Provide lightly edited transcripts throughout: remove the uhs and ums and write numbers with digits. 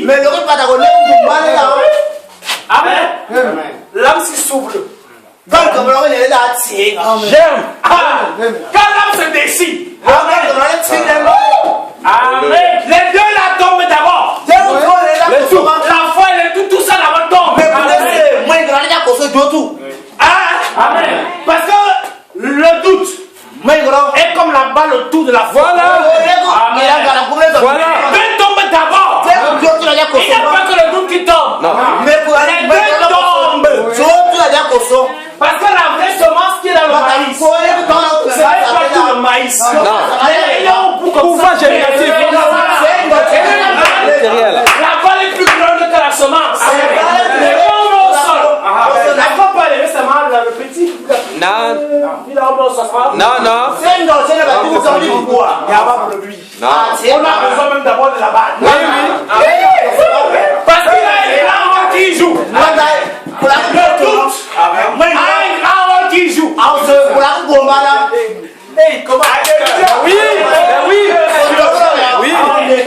béni. Mais le riz pas d'accord. Amen. L'âme s'ouvre. J'aime. Quand l'âme se décide. Amen. Amen. Les deux là tombent d'abord. La foi et tout ça d'abord tombe. Amen. Parce que le doute est comme la balle autour de la foi. Voilà. Les deux tombent d'abord. Il n'y a pas que le doute qui tombe. Non. Les deux tombent. Parce que la vraie semence qui est dans le maïs, ce n'est pas tout le maïs. Il y a un Pouvoir génératif. La balle est plus grande que la semence. Les tombent au sol. La fois pas lever sa main, le petit. Non. Il a un bon safran. Non, non. Il y a pas pour lui. Non. On a besoin même d'abord de la balle. Oui, oui. Parce qu'il a une grande qui joue. Le doute a une grande qui joue. Hey, comment? Oui, oui. Oui.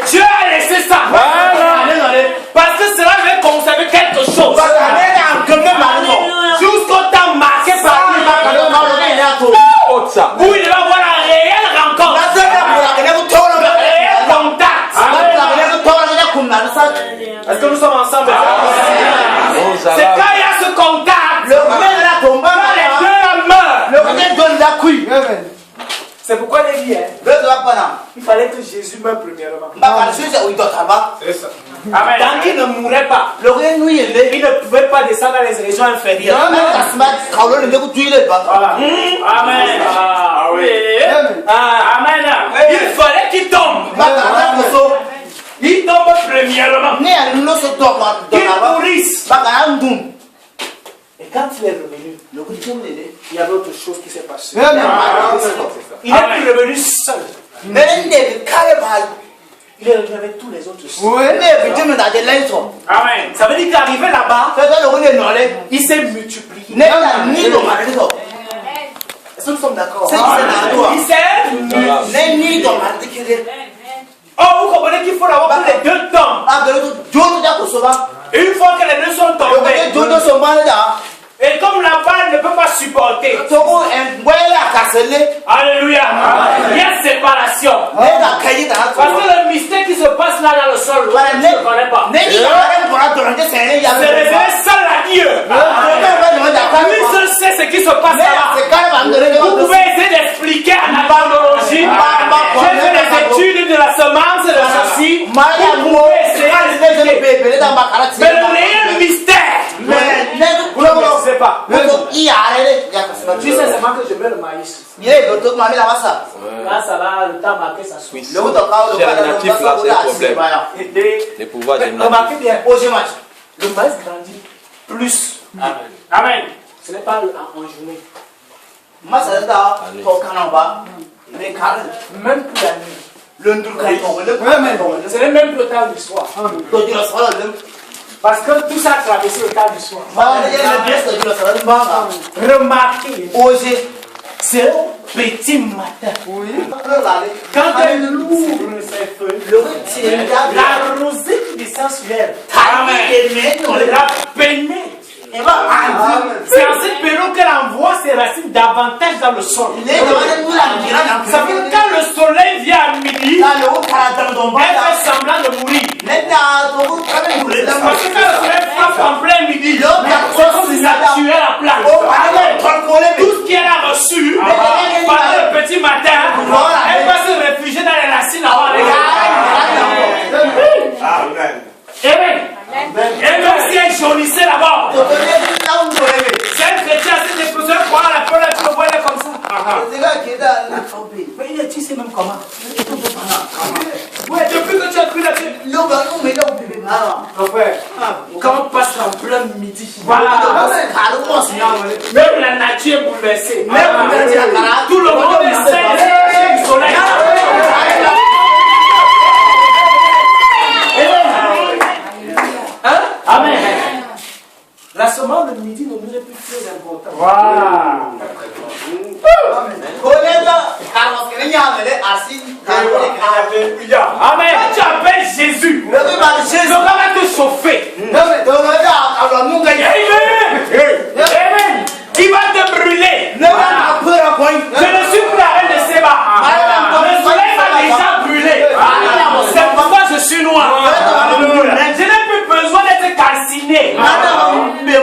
Dieu a laissé ça. Parce que cela veut conserver quelque chose. Jusqu'au temps marqué par lui. Autre ça. Où il va voir la réelle rencontre. Le réel contact. Est-ce que nous sommes ensemble? C'est quand il y a ce contact. Quand les deux meurent. C'est pourquoi il dit, il fallait que Jésus meure premièrement. C'est ça. Amen. Tant qu'il ne mourait pas, il ne pouvait pas descendre dans les régions inférieures. Voilà. Amen. Ah oui. Amen. Il fallait qu'il tombe. Il tombe premièrement. Qu'il nourrisse. Et quand il est revenu, il y avait autre chose qui s'est passée. Il n'est plus revenu seul. Il est revenu avec tous les autres. Amen. Ça veut dire qu'arrivé là-bas, il s'est multiplié. Est-ce que nous sommes d'accord? Il s'est. Oh, vous comprenez qu'il faut avoir que les deux tombent. Une fois que les deux sont tombés, et comme la balle ne peut pas supporter, alléluia, il y a séparation. Parce que le mystère qui se passe là dans le sol, je ne connais pas. C'est révélé seul à Dieu. Lui seul sait ce qui se passe là. Vous pouvez essayer d'expliquer à la biologie. J'ai fait les études de la semence et de ceci. Vous pouvez essayer d'expliquer. Mais le réel mystère, vous ne connaissez pas. Tu sais seulement que je mets le maïs. Là, ça va, le temps marqué, ça suit. Germinatif, là, c'est le problème. Les pouvoirs germinatifs. Remarquez bien, le maïs grandit plus. Amen. Ce n'est pas en journée. Même plus la nuit. Ce n'est même plus le temps du soir. Parce que tout ça a traversé le temps du soir. Remarquez, c'est au petit matin. Quand elle ouvre ses feuilles, la rosée qui descend sur elle, la pénètre. C'est en cette période qu'elle envoie ses racines davantage dans le sol. Ça veut dire que quand le soleil vient à midi, elle fait semblant de mourir. Parce que quand le soleil frappe en plein midi, c'est comme si ça tuait la plante. Tout ce qu'elle a reçu pendant le petit matin, elle va se réfugier dans les racines avant les gars. Amen. Amen. Et même si elle jaunissait là-bas, c'est un chrétien, c'est des personnes qui la peur, tu le vois comme ça. Mais il est tissé même comment? Ouais, depuis que tu as pris la tête. Mon frère, quand on passe en plein midi, voilà. Même la nature est bouleversée. Tout le monde est sain du soleil. Amen. La semence de midi ne nous est plus très importante. Amen. Quand tu appelles Jésus, le gars va te chauffer. Amen. Il va te brûler. Je ne suis plus la reine de Séba. Le soleil va déjà brûler. C'est pourquoi je suis noir. Je n'ai plus besoin d'être calciné. Mais j'ai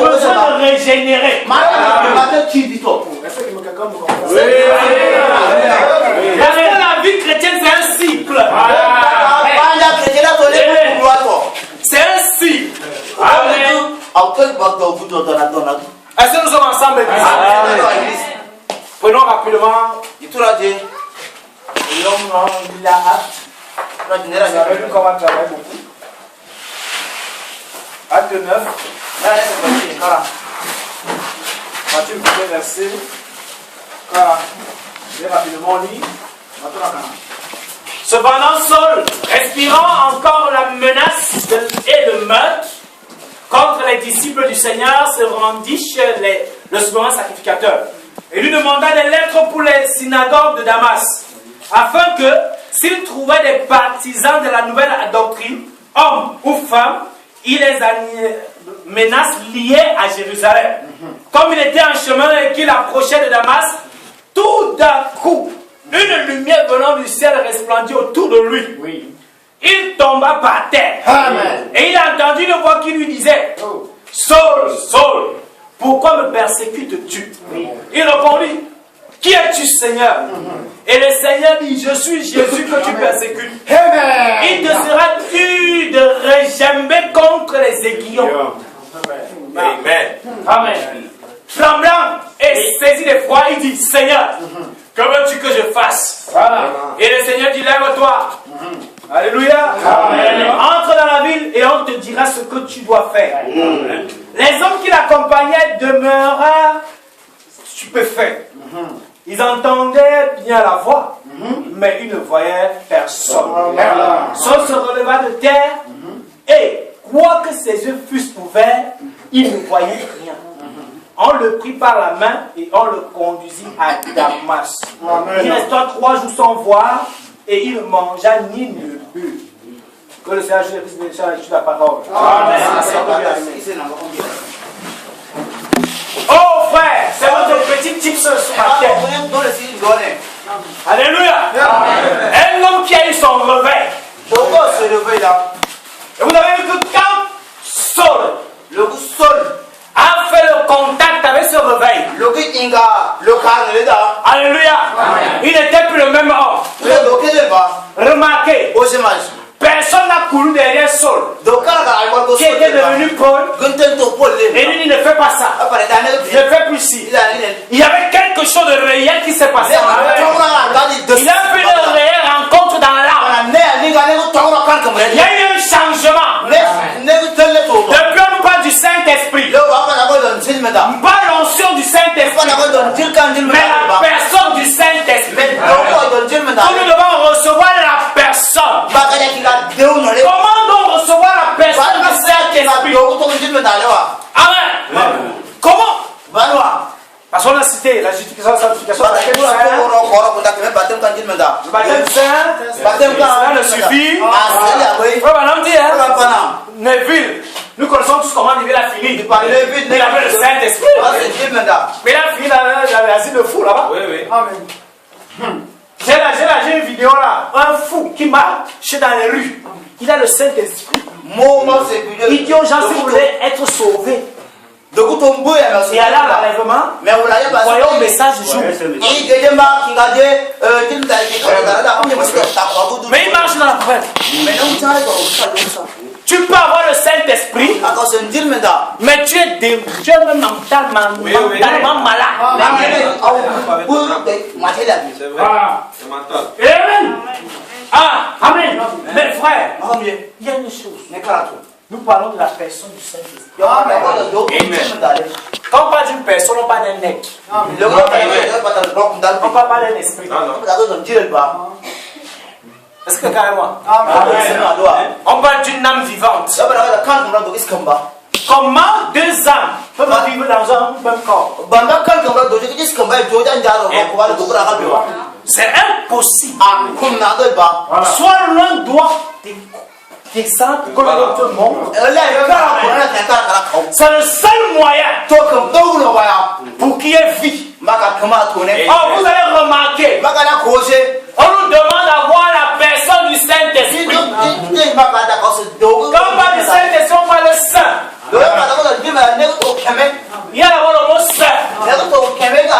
besoin de régénérer. Parce que la vie chrétienne, c'est un cycle. C'est un cycle. Est-ce que nous sommes ensemble, Église? Prenons rapidement. Il a hâte. Vous avez vu comment travailler beaucoup. Acte 9. Matthieu, verset 40. Rapidement, on lit. Cependant, Saul, respirant encore la menace et le meurtre contre les disciples du Seigneur, se rendit chez le souverain sacrificateur et lui demanda des lettres pour les synagogues de Damas, afin que, s'il trouvait des partisans de la nouvelle doctrine, hommes ou femmes, il les menace liés à Jérusalem. Comme il était en chemin et qu'il approchait de Damas, tout d'un coup, une lumière venant du ciel resplendit autour de lui. Oui. Il tomba par terre. Amen. Et il a entendu une voix qui lui disait, Saul, Saul, pourquoi me persécutes-tu? Oui. Il répondit, qui es-tu, Seigneur? Et le Seigneur dit, je suis Jésus que tu persécutes. Amen. Il te sera dur de regimber contre les aiguillons. Amen. Amen. Tremblant et saisi d'effroi, il dit, Seigneur, que veux-tu que je fasse? Et le Seigneur dit, lève-toi. Alléluia. Amen. Entre dans la ville et on te dira ce que tu dois faire. Les hommes qui l'accompagnaient demeurèrent stupéfaits. Ils entendaient bien la voix, mais ils ne voyaient personne. Saul se releva de terre et, quoique ses yeux fussent ouverts, il ne voyait rien. On le prit par la main et on le conduisit à Damas. Il resta 3 jours sans voir et il ne mangea ni ne but. Que le Seigneur puisse bénir la parole. Amen. Oh frère, c'est votre petit tip ce matin. Alléluia. Un homme qui a eu son réveil. Et vous avez vu que quand Saul a fait le contact avec ce réveil, alléluia, il n'était plus le même homme. Remarquez, personne n'a couru derrière Saul, qui était devenu Paul, et lui il ne fait pas ça, il ne fait plus ci. Il y avait quelque chose de réel qui s'est passé. Il a fait une réelle rencontre dans l'âme. Il y a eu un changement. Depuis on parle du Saint-Esprit, pas l'onction du Saint-Esprit, mais la personne du Saint-Esprit. Nous devons recevoir la personne. Comment donc recevoir la personne du Saint-Esprit? Amen. Comment? Parce qu'on a cité la justification, la sanctification, le baptême saint, le suffit. Neville, nous connaissons tous comment Neville a fini. Il avait le Saint-Esprit. Mais il a fini dans l'asile de fou là-bas. Oui. Amen. J'ai une vidéo là, un fou qui marche dans les rues. Il a le Saint-Esprit. Il dit aux gens, si vous voulez être sauvés, et aller à l'enlèvement, voyons le message du jour. Mais il marche dans la province. Tu peux avoir le Saint-Esprit, mais tu es même mentalement malade. Amen. Amen. Mais frère, il y a une chose. Nous parlons de la personne du Saint-Esprit. Quand on parle d'une personne, on parle d'un être. On parle pas d'un esprit. Est-ce que carrément? On parle d'une âme vivante. Comment 2 âmes peuvent vivre dans un même corps? C'est impossible. Voilà. Soit l'un doit descendre pour que l'autre monte. C'est le seul moyen pour qu'il y ait vie. Oh, vous allez remarquer, on nous demande d'avoir